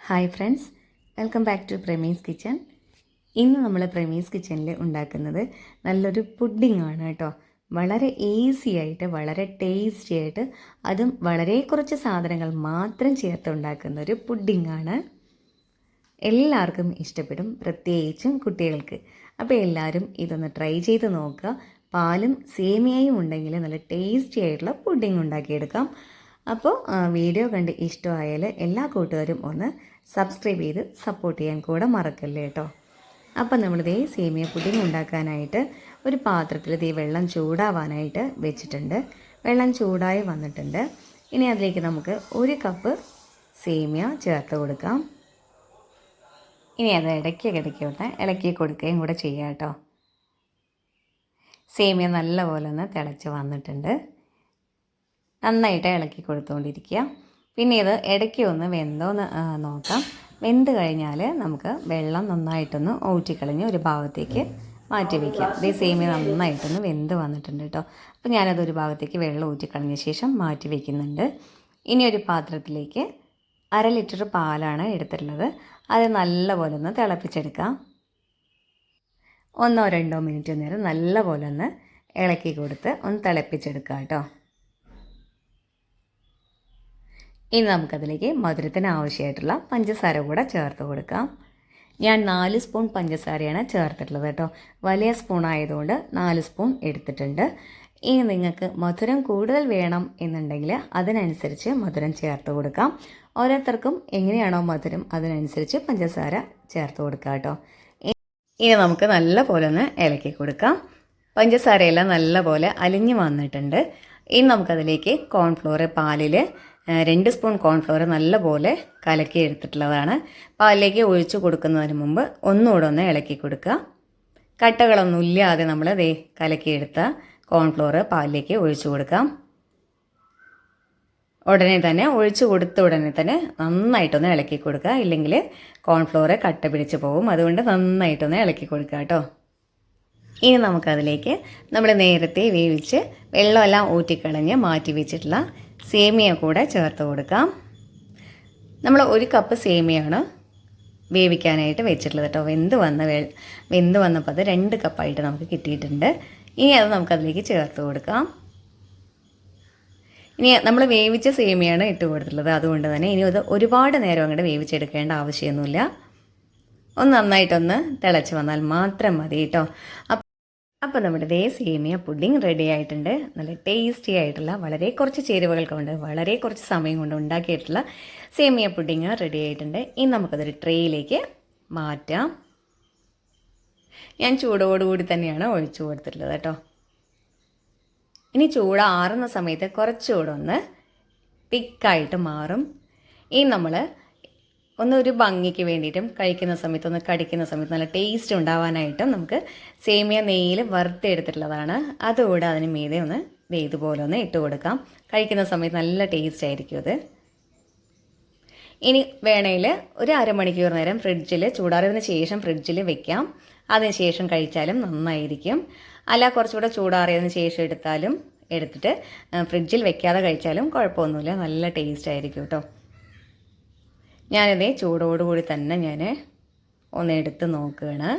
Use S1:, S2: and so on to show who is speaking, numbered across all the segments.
S1: Hi friends, welcome back to Pramees Kitchen. ഇന്ന് നമ്മൾ പ്രമീസ് കിച്ചണിൽ ഉണ്ടാക്കുന്നത് നല്ലൊരു പുഡിംഗ് ആണ് കേട്ടോ. വളരെ ഈസി ആയിട്ട്, വളരെ ടേസ്റ്റി ആയിട്ട്, അതും വളരെ കുറച്ച് സാധനങ്ങൾ മാത്രം ചേർത്ത് ഉണ്ടാക്കുന്ന ഒരു പുഡിംഗ് ആണ്. എല്ലാവർക്കും ഇഷ്ടപ്പെടും, പ്രത്യേകിച്ചും കുട്ടികൾക്ക്. അപ്പോൾ എല്ലാവരും ഇതൊന്ന് ട്രൈ ചെയ്ത് നോക്കുക. പാലും സേമിയയും ഉണ്ടെങ്കിൽ നല്ല ടേസ്റ്റി ആയിട്ടുള്ള പുഡിംഗ് ഉണ്ടാക്കിയെടുക്കാം. അപ്പോൾ വീഡിയോ കണ്ട് ഇഷ്ടമായാൽ എല്ലാ കൂട്ടുകാരും ഒന്ന് സബ്സ്ക്രൈബ് ചെയ്ത് സപ്പോർട്ട് ചെയ്യാൻ കൂടെ മറക്കല്ലേ കേട്ടോ. അപ്പം നമ്മളിതേ സേമിയ പുഡിംഗ് ഉണ്ടാക്കാനായിട്ട് ഒരു പാത്രത്തിൽ ഇതേ വെള്ളം ചൂടാവാനായിട്ട് വെച്ചിട്ടുണ്ട്. വെള്ളം ചൂടായി വന്നിട്ടുണ്ട്. ഇനി അതിലേക്ക് നമുക്ക് 1 കപ്പ് സേമിയ ചേർത്ത് കൊടുക്കാം. ഇനി അത് ഇടയ്ക്ക് ഒന്ന് ഇളക്കി കൊടുക്കുകയും കൂടെ ചെയ്യാം കേട്ടോ. സേമിയ നല്ലപോലെ ഒന്ന് തിളച്ച് വന്നിട്ടുണ്ട്. നന്നായിട്ട് ഇളക്കി കൊടുത്തുകൊണ്ടിരിക്കുക. പിന്നെ ഇത് ഇടയ്ക്ക് ഒന്ന് വെന്തോന്ന് നോക്കാം. വെന്ത് കഴിഞ്ഞാൽ നമുക്ക് വെള്ളം നന്നായിട്ടൊന്ന് ഊറ്റിക്കളഞ്ഞ് ഒരു ഭാഗത്തേക്ക് മാറ്റി വയ്ക്കാം. ഇതേ സേമിയ നന്നായിട്ടൊന്ന് വെന്ത് വന്നിട്ടുണ്ട് കേട്ടോ. അപ്പോൾ ഞാനതൊരു ഭാഗത്തേക്ക് വെള്ളം ഊറ്റിക്കളഞ്ഞ ശേഷം മാറ്റി വയ്ക്കുന്നുണ്ട്. ഇനി ഒരു പാത്രത്തിലേക്ക് 1/2 ലിറ്റർ പാലാണ് എടുത്തിട്ടുള്ളത്. അത് നല്ലപോലെ ഒന്ന് തിളപ്പിച്ചെടുക്കാം. 1-2 മിനിറ്റ് നേരം നല്ലപോലെ ഒന്ന് ഇളക്കി കൊടുത്ത് ഒന്ന് തിളപ്പിച്ചെടുക്കാം കേട്ടോ. ഇനി നമുക്കതിലേക്ക് മധുരത്തിന് ആവശ്യമായിട്ടുള്ള പഞ്ചസാര കൂടെ ചേർത്ത് കൊടുക്കാം. ഞാൻ 4 സ്പൂൺ പഞ്ചസാരയാണ് ചേർത്തിട്ടുള്ളത് കേട്ടോ. വലിയ സ്പൂൺ ആയതുകൊണ്ട് 4 സ്പൂൺ എടുത്തിട്ടുണ്ട്. ഇനി നിങ്ങൾക്ക് മധുരം കൂടുതൽ വേണം എന്നുണ്ടെങ്കിൽ അതിനനുസരിച്ച് മധുരം ചേർത്ത് കൊടുക്കാം. ഓരോരുത്തർക്കും എങ്ങനെയാണോ മധുരം അതിനനുസരിച്ച് പഞ്ചസാര ചേർത്ത് കൊടുക്കാം കേട്ടോ. ഇനി നമുക്ക് നല്ല പോലെ ഒന്ന് ഇളക്കി കൊടുക്കാം. പഞ്ചസാരയെല്ലാം നല്ല പോലെ അലിഞ്ഞ് വന്നിട്ടുണ്ട്. ഇനി നമുക്കതിലേക്ക് കോൺഫ്ലോർ, പാലിൽ 2 സ്പൂൺ കോൺഫ്ലോർ നല്ലപോലെ കലക്കി എടുത്തിട്ടുള്ളതാണ്. പാലിലേക്ക് ഒഴിച്ച് കൊടുക്കുന്നതിന് മുമ്പ് ഒന്നുകൂടെ ഒന്ന് ഇളക്കി കൊടുക്കുക. കട്ടകളൊന്നും ഇല്ലാതെ നമ്മൾ കലക്കിയെടുത്ത കോൺഫ്ലോർ പാലിലേക്ക് ഒഴിച്ച് കൊടുക്കാം. ഒഴിച്ച് കൊടുത്ത ഉടനെ തന്നെ നന്നായിട്ടൊന്ന് ഇളക്കി കൊടുക്കുക. ഇല്ലെങ്കിൽ കോൺഫ്ലോർ കട്ട പിടിച്ച് പോകും. അതുകൊണ്ട് നന്നായിട്ടൊന്ന് ഇളക്കി കൊടുക്കുക കേട്ടോ. ഇനി നമുക്കതിലേക്ക് നമ്മൾ നേരത്തെ വേവിച്ച് വെള്ളമെല്ലാം ഊറ്റിക്കളഞ്ഞ് മാറ്റി വെച്ചിട്ടുള്ള സേമിയ കൂടെ ചേർത്ത് കൊടുക്കാം. നമ്മൾ 1 കപ്പ് സേമിയാണ് വേവിക്കാനായിട്ട് വെച്ചിട്ടുള്ളത് കേട്ടോ. വെന്ത് വന്നപ്പോൾ അത് 2 കപ്പായിട്ട് നമുക്ക് കിട്ടിയിട്ടുണ്ട്. ഇനി അത് നമുക്കതിലേക്ക് ചേർത്ത് കൊടുക്കാം. ഇനി നമ്മൾ വേവിച്ച സേമിയാണ് ഇട്ട് കൊടുത്തിട്ടുള്ളത്. അതുകൊണ്ട് തന്നെ ഇനി അത് ഒരുപാട് നേരം അങ്ങോട്ട് വേവിച്ചെടുക്കേണ്ട ആവശ്യമൊന്നുമില്ല. ഒന്ന് നന്നായിട്ടൊന്ന് തിളച്ച് വന്നാൽ മാത്രം മതി കേട്ടോ. അപ്പോൾ നമ്മുടെ സേമിയ പുഡിംഗ് റെഡി ആയിട്ടുണ്ട്. നല്ല ടേസ്റ്റി ആയിട്ടുള്ള, വളരെ കുറച്ച് ചേരുവകൾ കൊണ്ട്, വളരെ കുറച്ച് സമയം കൊണ്ട് ഉണ്ടാക്കിയിട്ടുള്ള സേമിയ പുഡിംഗ് റെഡി ആയിട്ടുണ്ട്. ഇനി നമുക്കതൊരു ട്രേയിലേക്ക് മാറ്റാം. ഞാൻ ചൂടോടുകൂടി തന്നെയാണ് ഒഴിച്ചു കൊടുത്തിട്ടുള്ളത് കേട്ടോ. ഇനി ചൂട് ആറുന്ന സമയത്ത് കുറച്ചുകൂടെ ഒന്ന് തിക്കായിട്ട് മാറും. ഇനി നമ്മൾ ഒരു ഭംഗിക്ക് വേണ്ടിയിട്ടും കഴിക്കുന്ന സമയത്ത് ഒന്ന് കടിക്കുന്ന സമയത്ത് നല്ല ടേസ്റ്റ് ഉണ്ടാവാനായിട്ടും നമുക്ക് സേമിയ നെയ്യിൽ വറുത്തെടുത്തിട്ടുള്ളതാണ്. അതുകൂടെ അതിന് മീതെ ഒന്ന് ഇതുപോലെ ഒന്ന് ഇട്ട് കൊടുക്കാം. കഴിക്കുന്ന സമയത്ത് നല്ല ടേസ്റ്റ് ആയിരിക്കും അത്. ഇനി വേണമെങ്കിൽ ഒരു അരമണിക്കൂർ നേരം ചൂടാറിയതിന് ശേഷം ഫ്രിഡ്ജിൽ വെക്കാം. അതിന് ശേഷം കഴിച്ചാലും നന്നായിരിക്കും. അല്ല കുറച്ചുകൂടെ ചൂടാറിയതിന് ശേഷം എടുത്തിട്ട് ഫ്രിഡ്ജിൽ വെക്കാതെ കഴിച്ചാലും കുഴപ്പമൊന്നുമില്ല, നല്ല ടേസ്റ്റ് ആയിരിക്കും കേട്ടോ. ഞാനിതേ ചൂടോടുകൂടി തന്നെ ഞാൻ ഒന്ന് എടുത്ത് നോക്കുകയാണ്,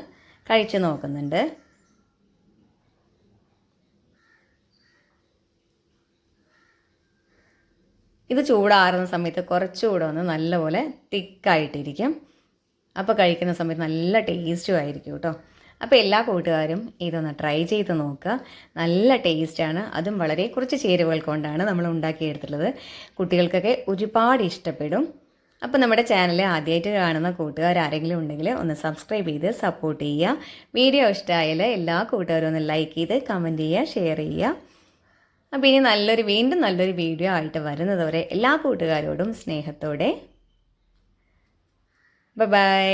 S1: കഴിച്ച് നോക്കുന്നുണ്ട്. ഇത് ചൂടാറുന്ന സമയത്ത് കുറച്ചുകൂടെ ഒന്ന് നല്ലപോലെ തിക്കായിട്ടിരിക്കും. അപ്പോൾ കഴിക്കുന്ന സമയത്ത് നല്ല ടേസ്റ്റും ആയിരിക്കും കേട്ടോ. അപ്പോൾ എല്ലാ കൂട്ടുകാരും ഇതൊന്ന് ട്രൈ ചെയ്ത് നോക്കുക. നല്ല ടേസ്റ്റാണ്. അതും വളരെ കുറച്ച് ചേരുവകൾ കൊണ്ടാണ് നമ്മൾ ഉണ്ടാക്കിയെടുത്തുള്ളത്. കുട്ടികൾക്കൊക്കെ ഒരുപാട് ഇഷ്ടപ്പെടും. അപ്പോൾ നമ്മുടെ ചാനൽ ആദ്യമായിട്ട് കാണുന്ന കൂട്ടുകാർ ആരെങ്കിലും ഉണ്ടെങ്കിൽ ഒന്ന് സബ്സ്ക്രൈബ് ചെയ്ത് സപ്പോർട്ട് ചെയ്യുക. വീഡിയോ ഇഷ്ടമായാൽ എല്ലാ കൂട്ടുകാരും ഒന്ന് ലൈക്ക് ചെയ്ത് കമൻറ്റ് ചെയ്യുക, ഷെയർ ചെയ്യുക. അപ്പോൾ ഇനി വീണ്ടും നല്ലൊരു വീഡിയോ ആയിട്ട് വരുന്നതുവരെ എല്ലാ കൂട്ടുകാരോടും സ്നേഹത്തോടെ ബൈ.